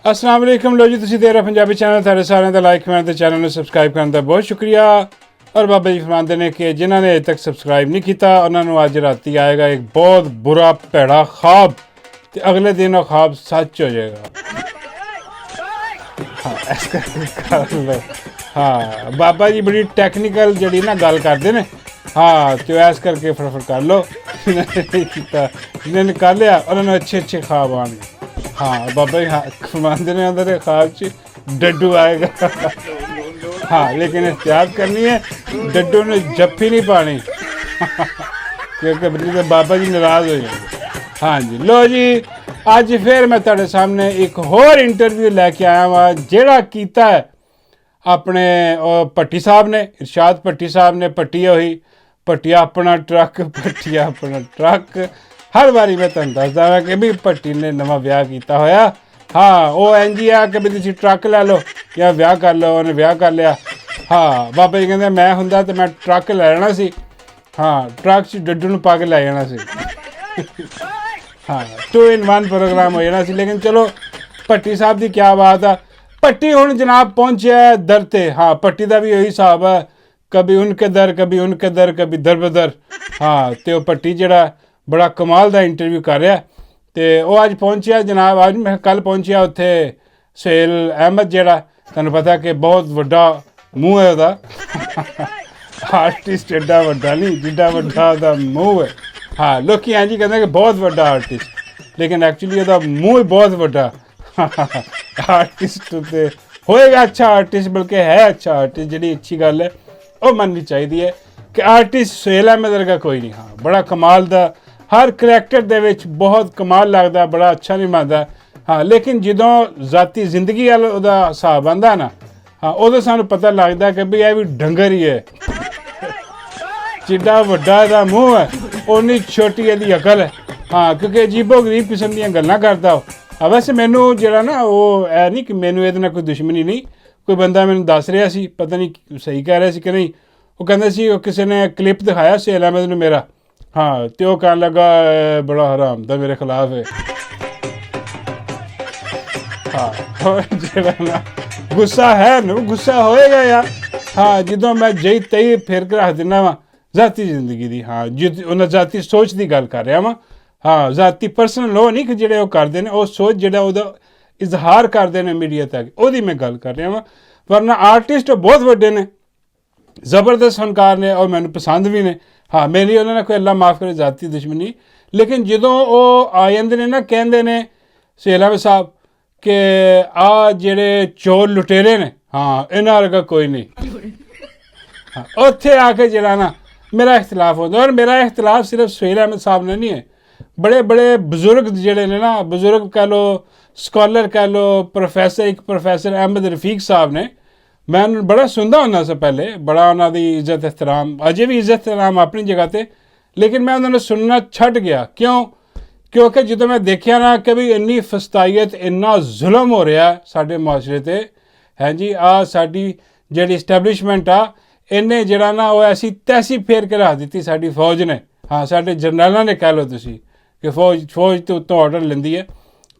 अस्सलाम वालेकुम लो जी तुसीं देख रहे पंजाबी चैनल तुहाडे सारिਆਂ ਦਾ ਲਾਈਕ ਕਰਨ ਤੇ ਚੈਨਲ ਨੂੰ ਸਬਸਕ੍ਰਾਈਬ ਕਰਨ ਦਾ ਬਹੁਤ ਸ਼ੁਕਰੀਆ। और बाबा जी फरमाते हैं कि जिन्होंने अजे तक सबसक्राइब नहीं किया उन्होंने अज राती आएगा एक बहुत बुरा भैड़ा ख्वाब तो अगले दिन वो ख्वाब सच हो जाएगा। हाँ इस करके हाँ बाबा जी बड़ी टैक्नीकल जी ना गल करते हैं। हाँ तो इस करके फटाफट कर लो जिन्होंने कर लिया उन्होंने अच्छे अच्छे ख्वाब आने। हाँ बाबा जी हाँ फरमाते हैं उन्होंने ख्वाब च डड्डू आएगा। हाँ लेकिन एहतियात करनी है डड्डू ने जप्फी नहीं पानी क्योंकि बाबा जी नाराज़ हो जाएंगे। हाँ जी लो जी अज फिर मैं तुहाडे सामने एक होर इंटरव्यू लैके आया वहाँ जिहड़ा कीता है अपने भट्टी साहब ने इरशाद भट्टी साहब ने भट्टी होई भट्टिया अपना ट्रक भट्टिया अपना ट्रक हर बारी मैं तुहानूं दसदा हाँ कि भी भट्टी ने नवां विआह कीता होया। हाँ वो इंज ही आ कि भी तुसीं ट्रक लै लो या विआह कर लो उन्हें विआह कर लिया। हाँ बाबा जी कहते मैं हुंदा तो मैं ट्रक लै जाना सी। हाँ ट्रक च डड्डू नूं पा के लै जाना सी। हाँ 2 in 1 प्रोग्राम हो जाना सी। लेकिन चलो भट्टी साहब की क्या बात है भट्टी हुण जनाब पहुँचे दर ते। हाँ भट्टी का भी यही हिसाब है कभी उनके दर कभी उनके दर कभी दर बदर। हाँ तो भट्टी जिहड़ा बड़ा कमाल का इंटरव्यू कर रहा तो वह अज पहुँचा जनाब अज मैं कल पहुँचा उत्थे सुहेल अहमद जिहड़ा तुहानूं पता कि बहुत वड्डा मूँह है वह आर्टिस्ट एडा वड्डा नहीं जिड्डा वड्डा वह मूँह है। हाँ लोग इंज ही कहते कि बहुत वड्डा आर्टिस्ट लेकिन एक्चुअली वह मूँह ही बहुत वड्डा आर्टिस्ट तो होएगा अच्छा आर्टिस्ट बल्कि है अच्छा आर्टिस्ट जी अच्छी गल है वह मननी चाहिए कि आर्टिस्ट सुहेल अहमद वर्गा कोई नहीं। हाँ बड़ा कमाल का हर करैक्टर दे विच बहुत कमाल लगता बड़ा अच्छा निभाता। हाँ लेकिन जदों जाती जिंदगी वाल उहदा हिसाब आंदा ना हाँ उदों सानूं पता लगता कि भी यह भी डंगर ही है जिड्डा वड्डा इहदा मूँह है उन्नी छोटी इहदी अकल है। हाँ क्योंकि अजीबो गरीब किस्म दीयां गल्लां करदा वो। वैसे मैनू जिहड़ा ना वो है नहीं कि मैनू इहदे नाल कोई दुश्मनी नहीं कोई बंदा मैनू दस रहा सी पता नहीं सही कह रहा सी कि नहीं वो कहंदा सी वो किसी ने क्लिप दिखाया सुहेल अहमद नूं मेरा। हाँ तो वह कहने लगा बड़ा हराम दा मेरे खिलाफ है। हाँ जिहड़ा ना गुस्सा है ना गुस्सा होएगा यार। हाँ जदों मैं जई तई फिर के रख दिना वा जाती जिंदगी दी। हाँ उन्हें जाती सोच की गल कर रहा वा। हाँ जाती परसनल वो नहीं कि जिहड़े वो करते हैं वो सोच जिहड़ा उहदा इजहार करते हैं मीडिया तक उहदी मैं गल कर रहा वा। वरना आर्टिस्ट बहुत वड्डे ने जबरदस्त फनकार ने और मैनू पसंद भी ने। हाँ मेरी उन्होंने कोई अल्लाह माफ़ करे जाती दुश्मनी लेकिन जदों वो आ जाते हैं ना कहते हैं सुहेल अहमद साहब कि आ जेड़े चोर लुटेरे ने हाँ इन्हां वर्गा कोई नहीं। हाँ उत्थे आके जरा ना मेरा इख्तलाफ होता और मेरा इख्तलाफ सिर्फ सुहेल अहमद साहब ने नहीं है बड़े बड़े बजुर्ग जेड़े ने ना बजुर्ग कह लो स्कॉलर कह लो प्रोफैसर एक प्रोफैसर अहमद रफीक साहब ने मैं उन्होंने बड़ा सुनता होंदा सा पहले बड़ा उन्होंने इज्जत एहतराम अजे भी इज्जत एहतराम अपनी जगह पर लेकिन मैं उन्होंने सुनना छड्ड गया क्यों क्योंकि जो मैं देखा ना कि भी इन्नी फस्तायत इन्ना जुल्म हो रहा है साडे मुआशरे ते है जी आ साडी जिहड़ी इस्टैबलिशमेंट आ इन्हें जरा ना वो ऐसी तैसी फेर के रख दी साडी फौज ने। हाँ साडे जरनैलों ने कह लो तुसी कि फौज तो उत्तों ऑर्डर लेंदी है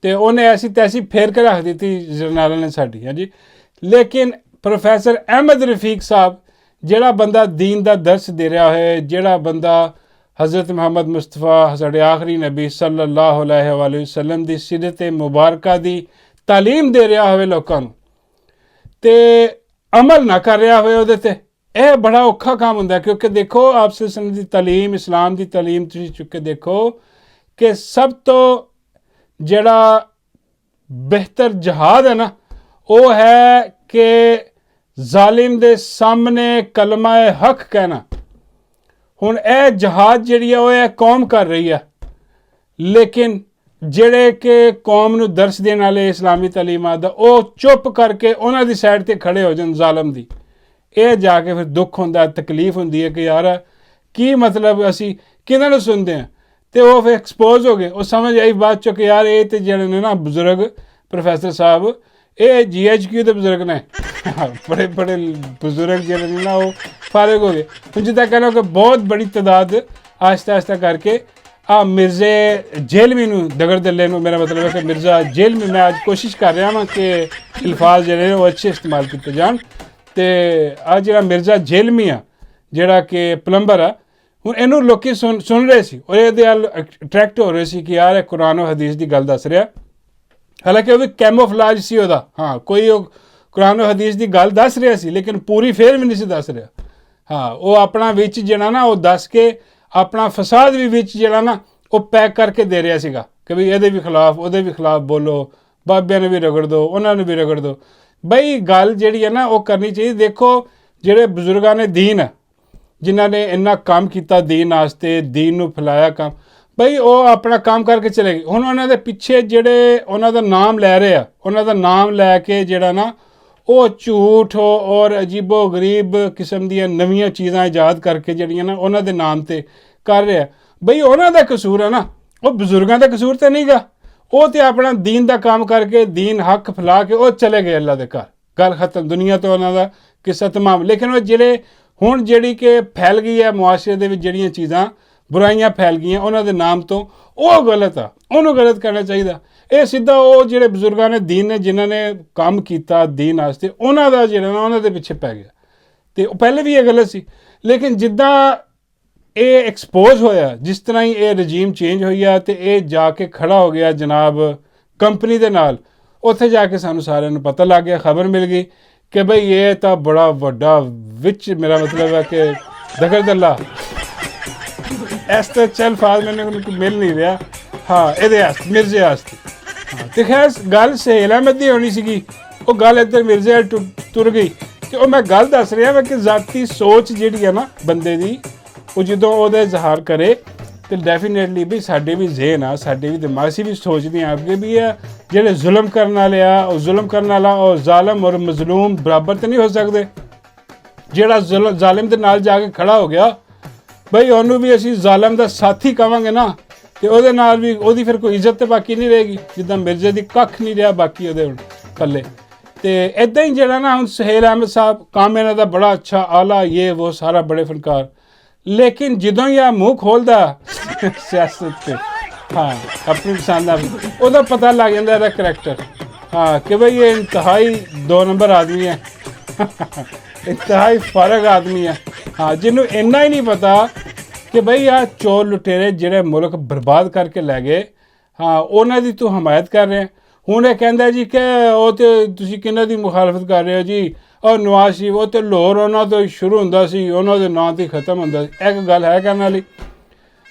तो उन्हें ऐसी तैसी फेर के रख दी जरनैलों ने साडी है जी। लेकिन प्रोफैसर अहमद रफीक साहब जिहड़ा बंदा दीन दा दर्स दे रहा है जिहड़ा बंदा हज़रत मुहम्मद मुस्तफा साडे आखिरी नबी सल्लल्लाहु अलैहि वसल्लम दी सीरत मुबारका दी तालीम दे रहा होवे लोकां नूं ते अमल ना कर रहा होवे उहदे ते यह बड़ा औखा काम हुंदा क्योंकि देखो आप दी तालीम इस्लाम दी तालीम तुसीं चुक के देखो कि सब तो जिहड़ा बेहतर जहाद है ना वो है कि जालिम दे सामने कलमा हक कहना। हुण यह जहाद जिहड़ी है वह कौम कर रही है लेकिन जिहड़े कि कौम नूं दर्स देने वाले इस्लामी तालीमात दा वो चुप करके उन्हां दी साइड ते खड़े हो जाण जालम दी यह जाके फिर दुख हुंदा तकलीफ हुंदी है कि यार की मतलब असी किहनां नूं सुनदे हैं तो वो फिर एक्सपोज हो गए वो समझ आई बात चो कि यार ये तो जिहड़े ने ना बजुर्ग प्रोफैसर साहब ये GHQ के बजुर्ग ने बड़े बड़े बजुर्ग जिहड़े ना वो फारिग हो गए। जिद्दां कह लो कि बहुत बड़ी तादाद आहिस्ता आहिस्ता करके ਆ ਮਿਰਜ਼ੇ ਜੇਲਮੀ ਨੂੰ ਦਗੜ ਦੱਲੇ ਨੂੰ, ਮੇਰਾ ਮਤਲਬ ਹੈ ਕਿ ਮਿਰਜ਼ਾ ਜੇਲਮੀ, ਮੈਂ ਅੱਜ ਕੋਸ਼ਿਸ਼ ਕਰ ਰਿਹਾ ਵਾਂ ਕਿ ਅਲਫਾਜ਼ ਜਿਹੜੇ ਨੇ ਉਹ ਅੱਛੇ ਇਸਤੇਮਾਲ ਕੀਤੇ ਜਾਣ। ਅਤੇ ਆ ਜਿਹੜਾ ਮਿਰਜ਼ਾ ਜੇਲਮੀ ਆ, ਜਿਹੜਾ ਕਿ ਪਲੰਬਰ ਆ, ਹੁਣ ਇਹਨੂੰ ਲੋਕੀ ਸੁਣ ਰਹੇ ਸੀ ਔਰ ਇਹਦੇ ਵੱਲ ਅਟਰੈਕਟ ਹੋ ਰਹੇ ਸੀ ਕਿ ਯਾਰ ਇਹ ਕੁਰਾਨ ਔਰ ਹਦੀਸ ਦੀ ਗੱਲ ਦੱਸ ਰਿਹਾ। ਹਾਲਾਂਕਿ ਉਹ ਵੀ ਕੈਮੋਫਲਾਜ ਸੀ ਉਹਦਾ, ਹਾਂ, ਕੋਈ ਉਹ ਕੁਰਾਨ ਔਰ ਹਦੀਸ ਦੀ ਗੱਲ ਦੱਸ ਰਿਹਾ ਸੀ ਲੇਕਿਨ ਪੂਰੀ ਫੇਰ ਵੀ ਨਹੀਂ ਸੀ ਦੱਸ ਰਿਹਾ। ਹਾਂ, ਉਹ ਆਪਣਾ ਵਿੱਚ ਜਿਹੜਾ ਨਾ ਉਹ ਦੱਸ ਕੇ ਆਪਣਾ ਫਸਾਦ ਵੀ ਵਿੱਚ ਜਿਹੜਾ ਨਾ ਉਹ ਪੈਕ ਕਰਕੇ ਦੇ ਰਿਹਾ ਸੀਗਾ ਕਿ ਵੀ ਇਹਦੇ ਵੀ ਖਿਲਾਫ ਉਹਦੇ ਵੀ ਖਿਲਾਫ ਬੋਲੋ, ਬਾਬਿਆਂ ਨੂੰ ਵੀ ਰਗੜ ਦਿਓ, ਉਹਨਾਂ ਨੂੰ ਵੀ ਰਗੜ ਦਿਓ। ਬਈ ਗੱਲ ਜਿਹੜੀ ਹੈ ਨਾ ਉਹ ਕਰਨੀ ਚਾਹੀਦੀ। ਦੇਖੋ ਜਿਹੜੇ ਬਜ਼ੁਰਗਾਂ ਨੇ ਦੀਨ ਆ, ਜਿਨ੍ਹਾਂ ਨੇ ਇੰਨਾ ਕੰਮ ਕੀਤਾ ਦੀਨ ਵਾਸਤੇ, ਦੀਨ ਨੂੰ ਫੈਲਾਇਆ ਕੰਮ, ਬਈ ਉਹ ਆਪਣਾ ਕੰਮ ਕਰਕੇ ਚਲੇ ਗਏ। ਹੁਣ ਉਹਨਾਂ ਦੇ ਪਿੱਛੇ ਜਿਹੜੇ ਉਹਨਾਂ ਦਾ ਨਾਮ ਲੈ ਰਹੇ ਆ, ਉਹਨਾਂ ਦਾ ਨਾਮ ਲੈ ਕੇ ਜਿਹੜਾ ਨਾ ਉਹ ਝੂਠ ਔਰ ਅਜੀਬੋ ਗਰੀਬ ਕਿਸਮ ਦੀਆਂ ਨਵੀਆਂ ਚੀਜ਼ਾਂ ਇਜਾਦ ਕਰਕੇ ਜਿਹੜੀਆਂ ਨਾ ਉਹਨਾਂ ਦੇ ਨਾਮ 'ਤੇ ਕਰ ਰਿਹਾ, ਬਈ ਉਹਨਾਂ ਦਾ ਕਸੂਰ ਹੈ ਨਾ, ਉਹ ਬਜ਼ੁਰਗਾਂ ਦਾ ਕਸੂਰ ਤਾਂ ਨਹੀਂ ਗਾ। ਉਹ ਤਾਂ ਆਪਣਾ ਦੀਨ ਦਾ ਕੰਮ ਕਰਕੇ ਦੀਨ ਹੱਕ ਫੈਲਾ ਕੇ ਉਹ ਚਲੇ ਗਏ ਅੱਲਾ ਦੇ ਘਰ, ਗੱਲ ਖਤਮ, ਦੁਨੀਆ ਤੋਂ ਉਹਨਾਂ ਦਾ ਕਿੱਸਾ ਤਮਾਮ। ਲੇਕਿਨ ਉਹ ਜਿਹੜੇ ਹੁਣ ਜਿਹੜੀ ਕਿ ਫੈਲ ਗਈ ਹੈ ਮੁਆਸ਼ਰੇ ਦੇ ਵਿੱਚ, ਜਿਹੜੀਆਂ ਚੀਜ਼ਾਂ ਬੁਰਾਈਆਂ ਫੈਲ ਗਈਆਂ ਉਹਨਾਂ ਦੇ ਨਾਮ ਤੋਂ, ਉਹ ਗਲਤ ਆ, ਉਹਨੂੰ ਗਲਤ ਕਰਨਾ ਚਾਹੀਦਾ। ਇਹ ਸਿੱਧਾ ਉਹ ਜਿਹੜੇ ਬਜ਼ੁਰਗਾਂ ਨੇ ਦੀਨ ਨੇ, ਜਿਨ੍ਹਾਂ ਨੇ ਕੰਮ ਕੀਤਾ ਦੀਨ ਵਾਸਤੇ, ਉਹਨਾਂ ਦਾ ਜਿਹੜਾ ਨਾ ਉਹਨਾਂ ਦੇ ਪਿੱਛੇ ਪੈ ਗਿਆ। ਅਤੇ ਉਹ ਪਹਿਲੇ ਵੀ ਇਹ ਗਲਤ ਸੀ, ਲੇਕਿਨ ਜਿੱਦਾਂ ਇਹ ਐਕਸਪੋਜ਼ ਹੋਇਆ, ਜਿਸ ਤਰ੍ਹਾਂ ਹੀ ਇਹ ਰਜੀਮ ਚੇਂਜ ਹੋਈ ਆ ਅਤੇ ਇਹ ਜਾ ਕੇ ਖੜਾ ਹੋ ਗਿਆ ਜਨਾਬ ਕੰਪਨੀ ਦੇ ਨਾਲ, ਉੱਥੇ ਜਾ ਕੇ ਸਾਨੂੰ ਸਾਰਿਆਂ ਨੂੰ ਪਤਾ ਲੱਗ ਗਿਆ, ਖਬਰ ਮਿਲ ਗਈ ਕਿ ਬਈ ਇਹ ਤਾਂ ਬੜਾ ਵੱਡਾ ਵਿੱਚ, ਮੇਰਾ ਮਤਲਬ ਹੈ ਕਿ ਦਗੜ ਦੱਲਾ, ਇਸ ਤੋਂ ਚੱਲ ਫਾਜ਼ ਮੈਨੂੰ ਮਿਲ ਨਹੀਂ ਰਿਹਾ। ਹਾਂ, ਇਹਦੇ ਵਾਸਤੇ, ਮਿਰਜ਼ੇ ਵਾਸਤੇ। ਹਾਂ, ਅਤੇ ਖੈਰ ਗੱਲ ਸੁਹੇਲ ਅਹਿਮਦ ਦੀ ਹੋਣੀ ਸੀਗੀ, ਉਹ ਗੱਲ ਇੱਧਰ ਮਿਰਜ਼ੇ ਤੁਰ ਗਈ। ਕਿ ਉਹ ਮੈਂ ਗੱਲ ਦੱਸ ਰਿਹਾ ਕਿ ਜ਼ਾਤੀ ਸੋਚ ਜਿਹੜੀ ਹੈ ਨਾ ਬੰਦੇ ਦੀ, ਉਹ ਜਦੋਂ ਉਹਦਾ ਇਜ਼ਹਾਰ ਕਰੇ ਅਤੇ ਡੈਫੀਨੇਟਲੀ ਵੀ ਸਾਡੇ ਵੀ ਜ਼ੇਨ ਆ, ਸਾਡੇ ਵੀ ਦਿਮਾਗ, ਅਸੀਂ ਵੀ ਸੋਚਦੇ ਹਾਂ ਅੱਗੇ ਵੀ ਆ ਜਿਹੜੇ ਜ਼ੁਲਮ ਕਰਨ ਵਾਲੇ ਆ, ਉਹ ਜ਼ੁਲਮ ਕਰਨ ਵਾਲਾ ਔਰ ਜ਼ਾਲਮ ਔਰ ਮਜ਼ਲੂਮ ਬਰਾਬਰ ਤਾਂ ਨਹੀਂ ਹੋ ਸਕਦੇ। ਜਿਹੜਾ ਜ਼ਾਲਿਮ ਦੇ ਨਾਲ ਜਾ ਕੇ ਖੜਾ ਹੋ ਗਿਆ, ਬਈ ਉਹਨੂੰ ਵੀ ਅਸੀਂ ਜ਼ਾਲਮ ਦਾ ਸਾਥੀ ਕਹਾਂਗੇ ਨਾ, ਅਤੇ ਉਹਦੇ ਨਾਲ ਵੀ ਉਹਦੀ ਫਿਰ ਕੋਈ ਇੱਜ਼ਤ ਤਾਂ ਬਾਕੀ ਨਹੀਂ ਰਹੇਗੀ, ਜਿੱਦਾਂ ਮਿਰਜ਼ੇ ਦੀ ਕੱਖ ਨਹੀਂ ਰਿਹਾ ਬਾਕੀ ਉਹਦੇ ਹੁਣ ਪੱਲੇ। ਅਤੇ ਇੱਦਾਂ ਹੀ ਜਿਹੜਾ ਨਾ ਹੁਣ ਸੁਹੇਲ ਅਹਿਮਦ ਸਾਹਿਬ, ਕੰਮ ਇਹਨਾਂ ਦਾ ਬੜਾ ਅੱਛਾ, ਆਲਾ, ਇਹ ਉਹ ਸਾਰਾ ਬੜੇ ਫਨਕਾਰ, ਲੇਕਿਨ ਜਦੋਂ ਹੀ ਆ ਮੂੰਹ ਖੋਲ੍ਹਦਾ ਸਿਆਸਤ 'ਤੇ, ਹਾਂ, ਆਪਣੀ ਪਸੰਦ ਦਾ, ਉਹਦਾ ਪਤਾ ਲੱਗ ਜਾਂਦਾ ਇਹਦਾ ਕਰੈਕਟਰ, ਹਾਂ, ਕਿ ਬਈ ਇਹ ਇੰਤਹਾਈ 2 ਨੰਬਰ ਆਦਮੀ ਹੈ, ਇੰਤਹਾਈ ਫਰਕ ਆਦਮੀ ਹੈ। ਹਾਂ, ਜਿਹਨੂੰ ਇੰਨਾ ਹੀ ਨਹੀਂ ਪਤਾ ਕਿ ਬਈ ਆਹ ਚੋਰ ਲੁਟੇਰੇ ਜਿਹੜੇ ਮੁਲਕ ਬਰਬਾਦ ਕਰਕੇ ਲੈ ਗਏ, ਹਾਂ, ਉਹਨਾਂ ਦੀ ਤੂੰ ਹਮਾਇਤ ਕਰ ਰਿਹਾ। ਹੁਣ ਇਹ ਕਹਿੰਦਾ ਜੀ ਕਿ ਉਹ ਤਾਂ ਤੁਸੀਂ ਕਿਹਨਾਂ ਦੀ ਮੁਖਾਲਫਤ ਕਰ ਰਹੇ ਹੋ ਜੀ, ਔਰ ਨਵਾਜ਼ ਸ਼ਰੀਫ, ਉਹ ਤਾਂ ਲਾਹੌਰ ਉਹਨਾਂ ਤੋਂ ਸ਼ੁਰੂ ਹੁੰਦਾ ਸੀ, ਉਹਨਾਂ ਦੇ ਨਾਂ 'ਤੇ ਖਤਮ ਹੁੰਦਾ ਸੀ। ਇੱਕ ਗੱਲ ਹੈ ਕਰਨ ਵਾਲੀ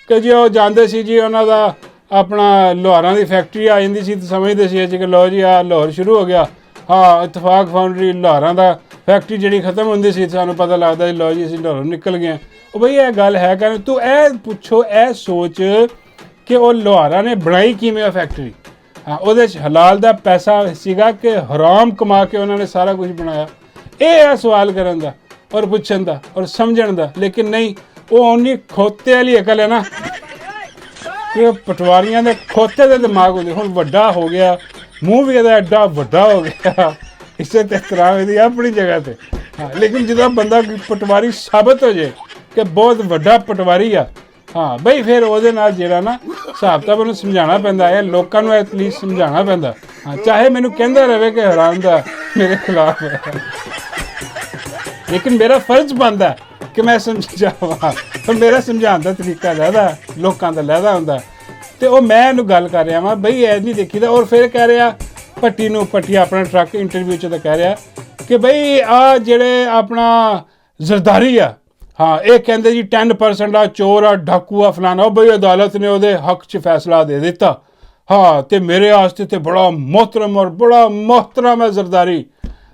ਕਿ ਜੀ ਉਹ ਜਾਂਦੇ ਸੀ ਜੀ, ਉਹਨਾਂ ਦਾ ਆਪਣਾ ਲੋਹਾਰਾਂ ਦੀ ਫੈਕਟਰੀ ਆ ਜਾਂਦੀ ਸੀ, ਤਾਂ ਸਮਝਦੇ ਸੀ ਜੀ ਕਿ ਲਓ ਜੀ ਆ ਲਾਹੌਰ ਸ਼ੁਰੂ ਹੋ ਗਿਆ। ਹਾਂ, ਇਤਫਾਕ ਫਾਊਂਡਰੀ ਲੋਹਾਰਾਂ ਦਾ ਫੈਕਟਰੀ ਜਿਹੜੀ ਖਤਮ ਹੁੰਦੀ ਸੀ, ਸਾਨੂੰ ਪਤਾ ਲੱਗਦਾ ਸੀ ਲਓ ਜੀ ਅਸੀਂ ਲਾਹੌਰੋਂ ਨਿਕਲ ਗਏ। ਉਹ ਬਈ ਇਹ ਗੱਲ ਹੈ ਕਰਨ, ਤੂੰ ਇਹ ਪੁੱਛੋ, ਇਹ ਸੋਚ ਕਿ ਉਹ ਲੋਹਾਰਾਂ ਨੇ ਬਣਾਈ ਕਿਵੇਂ ਉਹ ਫੈਕਟਰੀ। ਹਾਂ, ਉਹਦੇ 'ਚ ਹਲਾਲ ਦਾ ਪੈਸਾ ਸੀਗਾ ਕਿ ਹਰਾਮ ਕਮਾ ਕੇ ਉਹਨਾਂ ਨੇ ਸਾਰਾ ਕੁਝ ਬਣਾਇਆ। ਇਹ ਹੈ ਸਵਾਲ ਕਰਨ ਦਾ ਔਰ ਪੁੱਛਣ ਦਾ ਔਰ ਸਮਝਣ ਦਾ। ਲੇਕਿਨ ਨਹੀਂ, ਉਹ ਉਨੀ ਖੋਤੇ ਵਾਲੀ ਅਕਲ ਹੈ ਨਾ ਕਿ ਪਟਵਾਰੀਆਂ ਦੇ ਖੋਤੇ ਦੇ ਦਿਮਾਗ ਹੁੰਦੇ। ਹੁਣ ਵੱਡਾ ਹੋ ਗਿਆ, ਮੂੰਹ ਵੀ ਇਹਦਾ ਐਡਾ ਵੱਡਾ ਹੋ ਗਿਆ, ਇੱਜ਼ਤ ਇhtਰਾਮ ਇਹਦੀ ਆਪਣੀ ਜਗ੍ਹਾ 'ਤੇ। ਹਾਂ, ਲੇਕਿਨ ਜਦੋਂ ਬੰਦਾ ਪਟਵਾਰੀ ਸਾਬਤ ਹੋ ਜਾਏ ਕਿ ਬਹੁਤ ਵੱਡਾ ਪਟਵਾਰੀ ਆ, ਹਾਂ ਬਈ, ਫਿਰ ਉਹਦੇ ਨਾਲ ਜਿਹੜਾ ਨਾ ਹਿਸਾਬ ਕਿਤਾਬ ਉਹਨੂੰ ਸਮਝਾਉਣਾ ਪੈਂਦਾ ਹੈ, ਲੋਕਾਂ ਨੂੰ ਐਟਲੀਸਟ ਸਮਝਾਉਣਾ ਪੈਂਦਾ। ਹਾਂ, ਚਾਹੇ ਮੈਨੂੰ ਕਹਿੰਦਾ ਰਹੇ ਕਿ ਹਰਾਮ ਦਾ ਮੇਰੇ ਖਿਲਾਫ ਹੈ, ਲੇਕਿਨ ਮੇਰਾ ਫਰਜ਼ ਬਣਦਾ ਕਿ ਮੈਂ ਸਮਝਾਵਾਂ। ਪਰ ਮੇਰਾ ਸਮਝਾਉਣ ਦਾ ਤਰੀਕਾ ਲਹਿਦਾ, ਲੋਕਾਂ ਦਾ ਲਹਿਦਾ ਹੁੰਦਾ। ਅਤੇ ਉਹ ਮੈਂ ਇਹਨੂੰ ਗੱਲ ਕਰ ਰਿਹਾ ਵਾਂ ਬਈ ਇਹ ਨਹੀਂ ਦੇਖੀਦਾ। ਔਰ ਫਿਰ ਕਹਿ ਰਿਹਾ ਭੱਟੀ ਨੂੰ, ਭੱਟੀ ਆਪਣਾ ਟਰੱਕ ਇੰਟਰਵਿਊ 'ਚ ਤਾਂ ਕਹਿ ਰਿਹਾ ਕਿ ਬਈ ਆਹ ਜਿਹੜੇ ਆਪਣਾ ਜ਼ਰਦਾਰੀ ਆ, ਹਾਂ, ਇਹ ਕਹਿੰਦੇ ਜੀ 10% ਆ, ਚੋਰ ਆ, ਡਾਕੂ ਆ, ਫਲਾਣਾ। ਉਹ ਬਈ ਅਦਾਲਤ ਨੇ ਉਹਦੇ ਹੱਕ 'ਚ ਫੈਸਲਾ ਦੇ ਦਿੱਤਾ। ਹਾਂ, ਅਤੇ ਮੇਰੇ ਵਾਸਤੇ ਤਾਂ ਬੜਾ ਮੁਹਤਰਮ ਔਰ ਬੜਾ ਮੁਹਤਰਮ ਹੈ ਜ਼ਰਦਾਰੀ।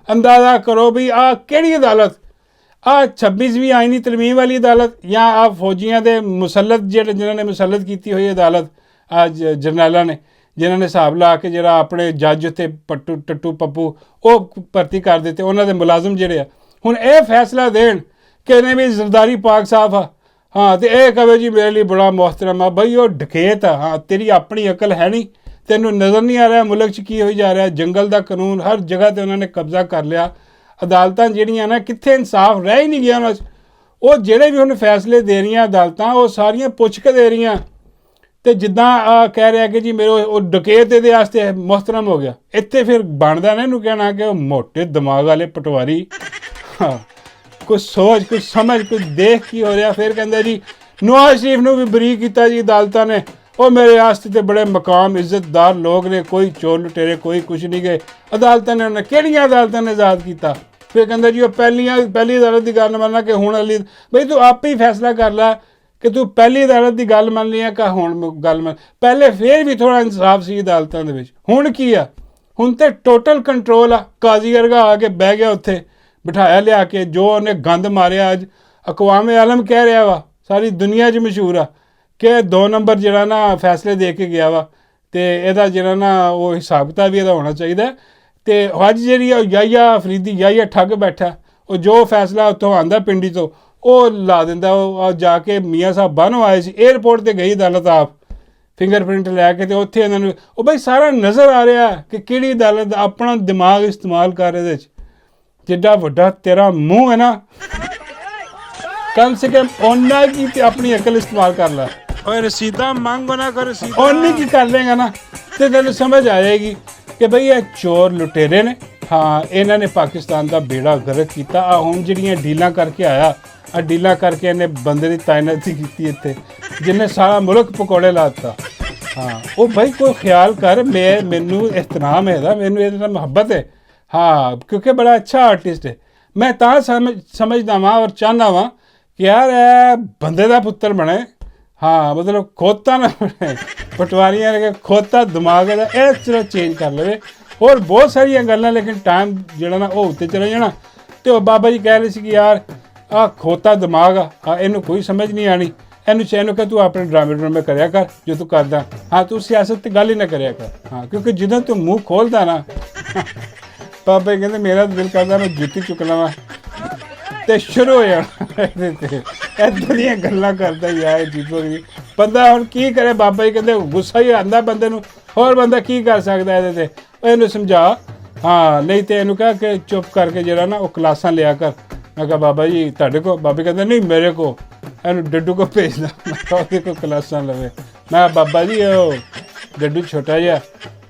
ਅੰਦਾਜ਼ਾ ਕਰੋ ਵੀ ਆਹ ਕਿਹੜੀ ਅਦਾਲਤ, ਆਹ 26ਵੀਂ ਆਈਨੀ ਤਰਮੀਮ ਵਾਲੀ ਅਦਾਲਤ, ਜਾਂ ਆਹ ਫੌਜੀਆਂ ਦੇ ਮੁਸੱਲਤ ਜਿਨ੍ਹਾਂ ਨੇ ਮੁਸੱਲਤ ਕੀਤੀ ਹੋਈ ਅਦਾਲਤ, ਅੱਜ ਜਰਨੈਲਾਂ ਨੇ ਜਿਨ੍ਹਾਂ ਨੇ ਹਿਸਾਬ ਲਾ ਕੇ ਜਿਹੜਾ ਆਪਣੇ ਜੱਜ ਉੱਤੇ ਟੱਟੂ ਪੱਪੂ ਉਹ ਭਰਤੀ ਕਰ ਦਿੱਤੇ, ਉਹਨਾਂ ਦੇ ਮੁਲਾਜ਼ਮ ਜਿਹੜੇ ਆ, ਹੁਣ ਇਹ ਫੈਸਲਾ ਦੇਣ ਕਿ ਨਹੀਂ ਵੀ ਜ਼ਰਦਾਰੀ ਪਾਕ ਸਾਫ ਆ। ਹਾਂ, ਅਤੇ ਇਹ ਕਹੇ ਜੀ ਮੇਰੇ ਲਈ ਬੜਾ ਮੁਹਤਰਮ ਆ। ਬਈ ਉਹ ਡਕੈਤ ਆ। ਹਾਂ, ਤੇਰੀ ਆਪਣੀ ਅਕਲ ਹੈ ਨਹੀਂ, ਤੈਨੂੰ ਨਜ਼ਰ ਨਹੀਂ ਆ ਰਿਹਾ ਮੁਲਕ 'ਚ ਕੀ ਹੋਈ ਜਾ ਰਿਹਾ। ਜੰਗਲ ਦਾ ਕਾਨੂੰਨ ਹਰ ਜਗ੍ਹਾ 'ਤੇ ਉਹਨਾਂ ਨੇ ਕਬਜ਼ਾ ਕਰ ਲਿਆ। ਅਦਾਲਤਾਂ ਜਿਹੜੀਆਂ ਨਾ, ਕਿੱਥੇ ਇਨਸਾਫ ਰਹਿ ਹੀ ਨਹੀਂ ਗਿਆ ਉਹਨਾਂ 'ਚ। ਉਹ ਜਿਹੜੇ ਵੀ ਹੁਣ ਫੈਸਲੇ ਦੇ ਰਹੀਆਂ ਅਦਾਲਤਾਂ, ਉਹ ਸਾਰੀਆਂ ਪੁੱਛ ਕੇ ਦੇ ਰਹੀਆਂ ਤੇ ਜਿੱਦਾਂ ਕਹਿ ਰਿਹਾ ਕਿ ਜੀ ਮੇਰੇ ਉਹ ਡਕੈਤ ਇਹਦੇ ਵਾਸਤੇ ਮੁਹਤਰਮ ਹੋ ਗਿਆ। ਇੱਥੇ ਫਿਰ ਬਣਦਾ ਨਾ ਇਹਨੂੰ ਕਹਿਣਾ ਕਿ ਉਹ ਮੋਟੇ ਦਿਮਾਗ ਵਾਲੇ ਪਟਵਾਰੀ, ਹਾਂ ਕੁਛ ਸੋਚ ਕੁਛ ਸਮਝ ਕੁਛ ਦੇਖ ਕੀ ਹੋ ਰਿਹਾ। ਫਿਰ ਕਹਿੰਦਾ ਜੀ ਨਵਾਜ਼ ਸ਼ਰੀਫ ਨੂੰ ਵੀ ਬਰੀ ਕੀਤਾ ਜੀ ਅਦਾਲਤਾਂ ਨੇ, ਉਹ ਮੇਰੇ ਵਾਸਤੇ ਤੇ ਬੜੇ ਮਕਾਮ ਇੱਜ਼ਤਦਾਰ ਲੋਕ ਨੇ, ਕੋਈ ਚੋਰ ਲੁਟੇਰੇ ਕੋਈ ਕੁਛ ਨਹੀਂ ਗਏ। ਅਦਾਲਤਾਂ ਨੇ ਉਹਨਾਂ ਕਿਹੜੀਆਂ ਅਦਾਲਤਾਂ ਨੇ ਆਜ਼ਾਦ ਕੀਤਾ? ਫਿਰ ਕਹਿੰਦਾ ਜੀ ਉਹ ਪਹਿਲੀ ਅਦਾਲਤ ਦੀ ਗੱਲ ਮੰਨਣਾ ਕਿ ਹੁਣ ਅਲੀ ਬਈ ਤੂੰ ਆਪੇ ਹੀ ਫੈਸਲਾ ਕਰ ਲੈ ਕਿ ਤੂੰ ਪਹਿਲੀ ਅਦਾਲਤ ਦੀ ਗੱਲ ਮੰਨ ਲਈ ਆ ਕਿ ਹੁਣ ਗੱਲ ਮੰਨ। ਪਹਿਲੇ ਫਿਰ ਵੀ ਥੋੜ੍ਹਾ ਇਨਸਾਫ ਸੀ ਅਦਾਲਤਾਂ ਦੇ ਵਿੱਚ, ਹੁਣ ਕੀ ਆ? ਹੁਣ ਤੇ ਟੋਟਲ ਕੰਟਰੋਲ ਆ। ਕਾਜ਼ੀ ਵਰਗਾ ਆ ਕੇ ਬਹਿ ਗਿਆ ਉੱਥੇ, ਬਿਠਾਇਆ ਲਿਆ ਕੇ, ਜੋ ਉਹਨੇ ਗੰਦ ਮਾਰਿਆ ਅੱਜ ਅਕਵਾਮੇ ਆਲਮ ਕਹਿ ਰਿਹਾ ਵਾ, ਸਾਰੀ ਦੁਨੀਆ 'ਚ ਮਸ਼ਹੂਰ ਆ ਕਿ 2 ਨੰਬਰ ਜਿਹੜਾ ਨਾ ਫੈਸਲੇ ਦੇ ਕੇ ਗਿਆ ਵਾ, ਅਤੇ ਇਹਦਾ ਜਿਹੜਾ ਨਾ ਉਹ ਹਿਸਾਬ ਕਿਤਾਬ ਵੀ ਇਹਦਾ ਹੋਣਾ ਚਾਹੀਦਾ। ਅਤੇ ਅੱਜ ਜਿਹੜੀ ਉਹ ਯਾਹੀਆ ਅਫਰੀਦੀ ਯਾਹੀਆ ਠੱਗ ਬੈਠਾ, ਉਹ ਜੋ ਫੈਸਲਾ ਉੱਥੋਂ ਆਉਂਦਾ ਪਿੰਡੀ ਤੋਂ ਉਹ ਲਾ ਦਿੰਦਾ। ਉਹ ਜਾ ਕੇ ਮੀਆਂ ਸਾਹਿਬ ਬਾਹਰੋਂ ਆਏ ਸੀ, ਏਅਰਪੋਰਟ 'ਤੇ ਗਈ ਅਦਾਲਤ ਆਪ ਫਿੰਗਰਪ੍ਰਿੰਟ ਲੈ ਕੇ, ਅਤੇ ਉੱਥੇ ਇਹਨਾਂ ਨੂੰ ਉਹ ਬਈ ਸਾਰਾ ਨਜ਼ਰ ਆ ਰਿਹਾ ਕਿ ਕਿਹੜੀ ਅਦਾਲਤ ਆਪਣਾ ਦਿਮਾਗ ਇਸਤੇਮਾਲ ਕਰ ਇਹਦੇ 'ਚ। ਜਿੱਡਾ ਵੱਡਾ ਤੇਰਾ ਮੂੰਹ ਹੈ ਨਾ, ਕਮ ਸੇ ਕਮ ਓਨਾ ਕੀ ਤੇ ਆਪਣੀ ਅਕਲ ਇਸਤੇਮਾਲ ਕਰ ਲੈ। ਔਰ ਰਸੀਦਾਂ ਮੰਗੋ ਨਾ ਕਰ, ਓਨੀ ਕੀ ਕਰ ਲੇਗਾ ਨਾ ਤੇ ਤੈਨੂੰ ਸਮਝ ਆ ਜਾਏਗੀ ਕਿ ਬਈ ਇਹ ਚੋਰ ਲੁਟੇਰੇ ਨੇ। ਹਾਂ ਇਹਨਾਂ ਨੇ ਪਾਕਿਸਤਾਨ ਦਾ ਬੇੜਾ ਗਰਕ ਕੀਤਾ। ਆ ਹੁਣ ਜਿਹੜੀਆਂ ਡੀਲਾਂ ਕਰਕੇ ਆਇਆ, ਆ ਡੀਲਾਂ ਕਰਕੇ ਇਹਨੇ ਬੰਦੇ ਦੀ ਤਾਇਨਾਤੀ ਕੀਤੀ ਇੱਥੇ, ਜਿਹਨੇ ਸਾਰਾ ਮੁਲਕ ਪਕੌੜੇ ਲਾ ਦਿੱਤਾ। ਹਾਂ ਉਹ ਭਾਈ ਕੋਈ ਖਿਆਲ ਕਰ, ਮੈਨੂੰ ਇhtਰਾਮ ਹੈ ਇਹਦਾ, ਮੈਨੂੰ ਇਹਦੇ ਨਾਲ ਮੁਹੱਬਤ ਹੈ। ਹਾਂ ਕਿਉਂਕਿ ਬੜਾ ਅੱਛਾ ਆਰਟਿਸਟ ਹੈ। ਮੈਂ ਤਾਂ ਸਮਝਦਾ ਵਾਂ ਔਰ ਚਾਹੁੰਦਾ ਵਾਂ ਕਿ ਯਾਰ ਇਹ ਬੰਦੇ ਦਾ ਪੁੱਤਰ ਬਣੇ। ਹਾਂ ਮਤਲਬ ਖੋਤਾ ਨਾ ਬਣੇ, ਪਟਵਾਰੀਆਂ ਨੇ ਖੋਤਾ ਦਿਮਾਗ ਇਹਦਾ ਇਹ ਚਲੋ ਚੇਂਜ ਕਰ ਲਵੇ। ਹੋਰ ਬਹੁਤ ਸਾਰੀਆਂ ਗੱਲਾਂ, ਲੇਕਿਨ ਟਾਈਮ ਜਿਹੜਾ ਨਾ ਉਹ ਉੱਤੇ ਚਲੇ ਜਾਣਾ। ਅਤੇ ਉਹ ਬਾਬਾ ਜੀ ਕਹਿ ਰਹੇ ਸੀ ਕਿ ਯਾਰ ਆਹ ਖੋਤਾ ਦਿਮਾਗ ਆ, ਇਹਨੂੰ ਕੋਈ ਸਮਝ ਨਹੀਂ ਆਣੀ, ਇਹਨੂੰ ਕਿ ਤੂੰ ਆਪਣੇ ਡਰਾਮੇ ਕਰਿਆ ਕਰ ਜੋ ਤੂੰ ਕਰਦਾ। ਹਾਂ ਤੂੰ ਸਿਆਸਤ 'ਤੇ ਗੱਲ ਹੀ ਨਾ ਕਰਿਆ ਕਰ। ਹਾਂ ਕਿਉਂਕਿ ਜਦੋਂ ਤੂੰ ਮੂੰਹ ਖੋਲਦਾ ਨਾ, ਬਾਬਾ ਜੀ ਕਹਿੰਦੇ ਮੇਰਾ ਦਿਲ ਕਰਦਾ ਮੈਂ ਜੁੱਤੀ ਚੁੱਕ ਲਵਾਂ ਅਤੇ ਸ਼ੁਰੂ ਹੋ ਜਾਣਾ ਇਹਦੇ 'ਤੇ। ਇੱਦਾਂ ਦੀਆਂ ਗੱਲਾਂ ਕਰਦਾ ਯਾਰ ਜੀਪੋ ਜੀ ਬੰਦਾ ਹੁਣ ਕੀ ਕਰੇ। ਬਾਬਾ ਜੀ ਕਹਿੰਦੇ ਗੁੱਸਾ ਹੀ ਆਉਂਦਾ ਬੰਦੇ ਨੂੰ, ਹੋਰ ਬੰਦਾ ਕੀ ਕਰ ਸਕਦਾ ਇਹਦੇ 'ਤੇ। ਇਹਨੂੰ ਸਮਝਾ, ਹਾਂ ਨਹੀਂ ਤਾਂ ਇਹਨੂੰ ਕਹਿ ਕਿ ਚੁੱਪ ਕਰਕੇ ਜਿਹੜਾ ਨਾ ਉਹ ਕਲਾਸਾਂ ਲਿਆ ਕਰ। ਮੈਂ ਕਿਹਾ ਬਾਬਾ ਜੀ ਤੁਹਾਡੇ ਕੋਲ? ਬਾਬਾ ਕਹਿੰਦੇ ਨਹੀਂ ਮੇਰੇ ਕੋਲ, ਇਹਨੂੰ ਡੱਡੂ ਕੋ ਭੇਜਦਾ, ਮੈਂ ਕਿਹਾ ਉਹਦੇ ਕੋਲ ਕਲਾਸਾਂ ਲਵੇ। ਮੈਂ ਬਾਬਾ ਜੀ ਉਹ ਡੱਡੂ ਛੋਟਾ ਜਿਹਾ।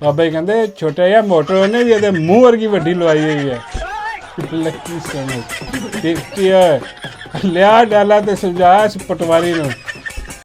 ਬਾਬਾ ਜੀ ਕਹਿੰਦੇ ਛੋਟਾ ਜਿਹਾ ਮੋਟਰ ਉਹਨੇ ਵੀ ਇਹਦੇ ਮੂੰਹ ਵਰਗੀ ਵੱਡੀ ਲਵਾਈ ਹੋਈ ਹੈ। ਲੱਗੀ ਸਮਝ ਦੇਖੀ ਹੈ, ਲਿਆ ਡਾਲਾ ਤੇ ਸਮਝਾਇਆ ਇਸ ਪਟਵਾਰੀ ਨੂੰ।